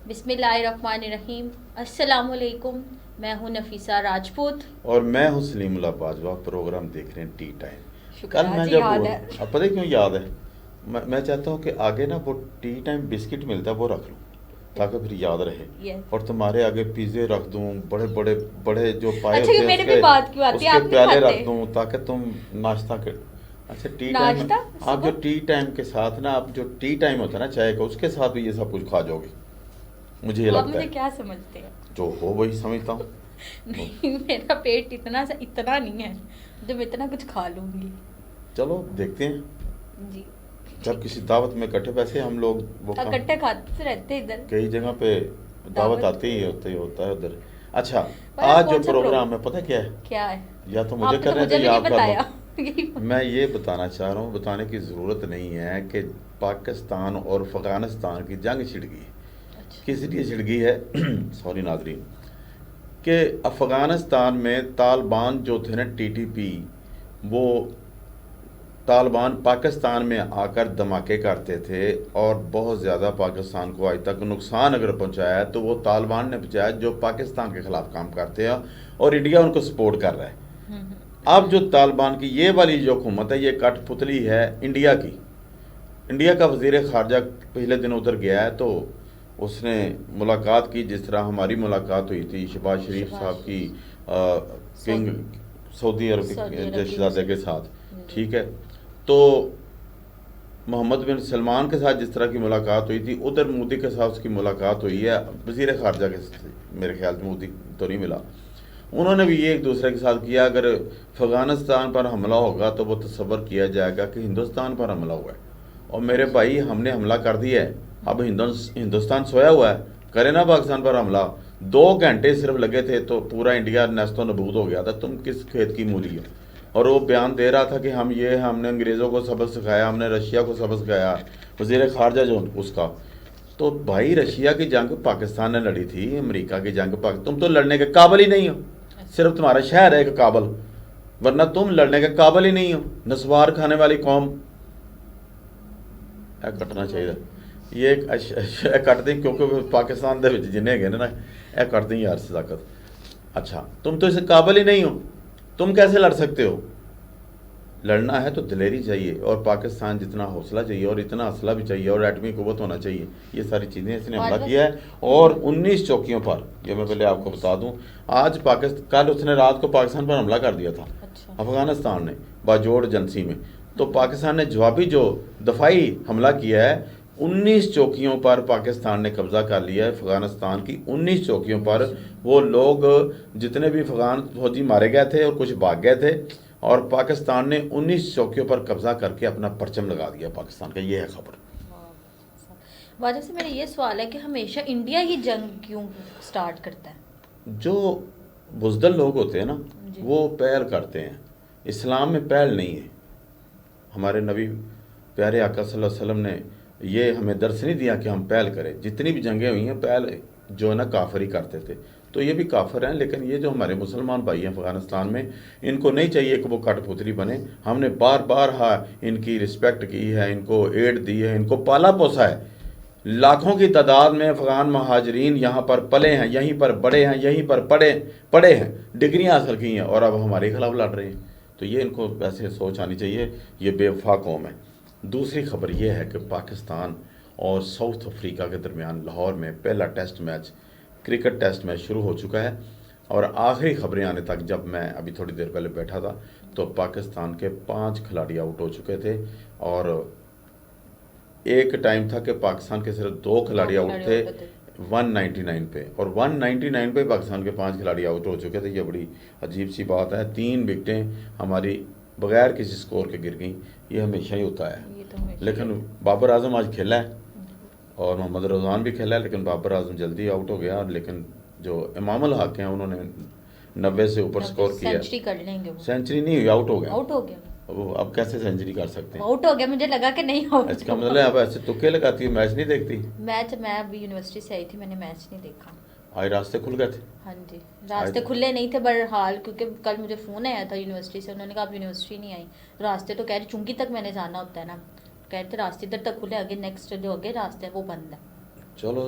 بسم اللہ الرحمن الرحیم. السلام علیکم. میں ہوں نفیسہ راجپوت اور میں ہوں سلیم اللہ باجوہ. پروگرام دیکھ رہے ہیں ٹی ٹائم. کل میں جی جب یاد ہے. اب پتہ کیوں یاد ہے، میں چاہتا ہوں کہ آگے نا وہ ٹی ٹائم بسکٹ ملتا ہے وہ رکھ لوں تاکہ پھر یاد رہے، اور تمہارے آگے پیزے رکھ دوں، بڑے بڑے بڑے جو پائے اچھا ہوتے یہ ہیں میرے بھی بات کیوں اس آتی ہے، کے آپ نہیں پیالے کھاتے رکھ دوں تاکہ تم ناشتہ کر. اچھا ٹی ٹائم ناشتہ آپ جو صبح؟ ٹی ٹائم کے ساتھ نا، آپ جو ٹی ٹائم ہوتا ہے نا چائے کا، اس کے ساتھ بھی یہ سب کچھ کھا جاؤ گے، مجھے یہ آپ لگتا مجھے ہے. کیا سمجھتے ہیں؟ جو ہو وہی سمجھتا ہوں. نہیں میرا پیٹ اتنا نہیں ہے جو میں اتنا کچھ کھا لوں گی. چلو دیکھتے ہیں. جی جب کسی دعوت میں اکٹھے، ویسے ہم لوگ وہ اکٹھے کھاتے رہتے ہیں ادھر کئی جگہ پہ دعوت آتی ہی ہوتا ہے ادھر. اچھا آج جو پروگرام ہے پتہ کیا ہے؟ کیا ہے؟ یا تو مجھے آپ نے تو کر رہے مجھے تھے بھی یا نہیں آپ کر لو. بتایا. میں یہ بتانا چاہ رہا ہوں، بتانے کی ضرورت نہیں ہے کہ پاکستان اور افغانستان کی جنگ چھڑ گئی. کس لیے چھڑ گئی ہے؟ سوری ناظرین، کہ افغانستان میں طالبان جو تھے نا ٹی ٹی پی، وہ طالبان پاکستان میں آ کر دھماکے کرتے تھے اور بہت زیادہ پاکستان کو آج تک نقصان اگر پہنچایا ہے تو وہ طالبان نے پہنچایا جو پاکستان کے خلاف کام کرتے ہیں، اور انڈیا ان کو سپورٹ کر رہا ہے. اب جو طالبان کی یہ والی جو حکومت ہے یہ کٹ پتلی ہے انڈیا کی. انڈیا کا وزیر خارجہ پہلے دن ادھر گیا ہے تو اس نے ملاقات کی، جس طرح ہماری ملاقات ہوئی تھی شہباز شریف صاحب کی کنگ سعودی عرب شہزادے کے ساتھ. ٹھیک ہے، تو محمد بن سلمان کے ساتھ جس طرح کی ملاقات ہوئی تھی، ادھر مودی کے ساتھ اس کی ملاقات ہوئی ہے. وزیر خارجہ کے میرے خیال میں مودی تو نہیں ملا. انہوں نے بھی یہ ایک دوسرے کے ساتھ کیا. اگر افغانستان پر حملہ ہوگا تو وہ تصور کیا جائے گا کہ ہندوستان پر حملہ ہوا ہے. اور میرے بھائی ہم نے حملہ کر دیا ہے، اب ہندوستان سویا ہوا ہے، کرے نا پاکستان پر حملہ. 2 گھنٹے صرف لگے تھے تو پورا انڈیا نیست و نبود ہو گیا تھا. تم کس کھیت کی مولی ہو؟ اور وہ بیان دے رہا تھا کہ ہم نے انگریزوں کو سبق سکھایا، ہم نے رشیا کو سبق سکھایا، وزیر خارجہ جو اس کا. تو بھائی رشیا کی جنگ پاکستان نے لڑی تھی، امریکہ کی جنگ تم تو لڑنے کے قابل ہی نہیں ہو. صرف تمہارا شہر ہے ایک کابل، ورنہ تم لڑنے کے قابل ہی نہیں ہو. نسوار کھانے والی قوم. اے کٹنا چاہیے یہ ایک کٹ دیں، کیونکہ پاکستان دے جنہیں گے نا اے کٹ دیں یار صداقت. اچھا تم تو اس قابل ہی نہیں ہو، تم کیسے لڑ سکتے ہو؟ لڑنا ہے تو دلیری چاہیے، اور پاکستان جتنا حوصلہ چاہیے اور اتنا اسلحہ بھی چاہیے اور ایٹمی قوت ہونا چاہیے. یہ ساری چیزیں اس نے حملہ کیا ہے. اور 19 چوکیوں پر، یہ میں پہلے آپ کو بتا دوں، آج کل اس نے رات کو پاکستان پر حملہ کر دیا تھا افغانستان نے باجوڑ ایجنسی میں. تو پاکستان نے جوابی جو دفاعی حملہ کیا ہے، 19 چوکیوں پر پاکستان نے قبضہ کر لیا ہے. افغانستان کی 19 چوکیوں پر وہ لوگ جتنے بھی افغان فوجی مارے گئے تھے اور کچھ بھاگ گئے تھے، اور پاکستان نے 19 چوکیوں پر قبضہ کر کے اپنا پرچم لگا دیا پاکستان کا. یہ ہے خبر. وجہ سے میرا یہ سوال ہے کہ ہمیشہ انڈیا ہی جنگ کیوں سٹارٹ کرتا ہے؟ جو بزدل لوگ ہوتے ہیں نا وہ پہل کرتے ہیں. اسلام میں پہل نہیں ہے. ہمارے نبی پیارے آقا صلی اللہ علیہ وسلم نے یہ ہمیں درس نہیں دیا کہ ہم پہل کریں. جتنی بھی جنگیں ہوئی ہیں پہل جو ہے نا کافر ہی کرتے تھے. تو یہ بھی کافر ہیں، لیکن یہ جو ہمارے مسلمان بھائی ہیں افغانستان میں، ان کو نہیں چاہیے کہ وہ کٹ پتلی بنے. ہم نے بار بار ان کی رسپیکٹ کی ہے، ان کو ایڈ دی ہے، ان کو پالا پوسا ہے. لاکھوں کی تعداد میں افغان مہاجرین یہاں پر پلے ہیں، یہیں پر بڑے ہیں، یہیں پر پڑھے ہیں، ڈگریاں حاصل کی ہیں، اور اب ہمارے خلاف لڑ رہے ہیں. تو یہ ان کو ویسے سوچ آنی چاہیے. یہ بے وفا قوم ہے. دوسری خبر یہ ہے کہ پاکستان اور ساؤتھ افریقہ کے درمیان لاہور میں پہلا test match, cricket test match شروع ہو چکا ہے. اور آخری خبریں آنے تک، جب میں ابھی تھوڑی دیر پہلے بیٹھا تھا تو پاکستان کے 5 کھلاڑی آؤٹ ہو چکے تھے، اور ایک ٹائم تھا کہ پاکستان کے صرف 2 کھلاڑی آؤٹ تھے 199 پہ، اور 199 پہ پاکستان کے 5 کھلاڑی آؤٹ ہو چکے تھے. یہ بڑی عجیب سی بات ہے. 3 وکٹیں ہماری بغیر کسی سکور کے گر گئیں. یہ ہمیشہ ہی ہوتا ہے. لیکن بابر اعظم آج کھیلا ہے اور محمد رضوان بھی کھیلا ہے، لیکن بابر اعظم جلدی آؤٹ ہو گیا. لیکن جو امام الحق ہیں انہوں نے 90 سے اوپر سکور کیا. سینچری کر لیں گے. سینچری نہیں ہوئی، آؤٹ ہو گیا. آؤٹ ہو گیا. اب کیسے سینچری کر سکتے ہیں؟ آؤٹ ہو گیا. مجھے لگا کہ نہیں آؤٹ. اس کا مطلب اب ایسے تکے لگاتی ہے، میچ نہیں دیکھتی. میچ میں ابھی یونیورسٹی سے آئی تھی، میں نے میچ نہیں دیکھا. آج راستے کھل گئے تھے؟ ہاں جی راستے کھلے نہیں تھے بہرحال، کیونکہ کل مجھے فون آیا تھا یونیورسٹی سے. انہوں نے کہا آپ یونیورسٹی نہیں آئی. راستے تو کہہ رہے چونکہ تک میں نے جانا ہوتا ہے نا، کہہ رہے تھے راستے ادھر تک کھلے، آگے نیکسٹ جو آگے راستے ہیں وہ بند ہے. چلو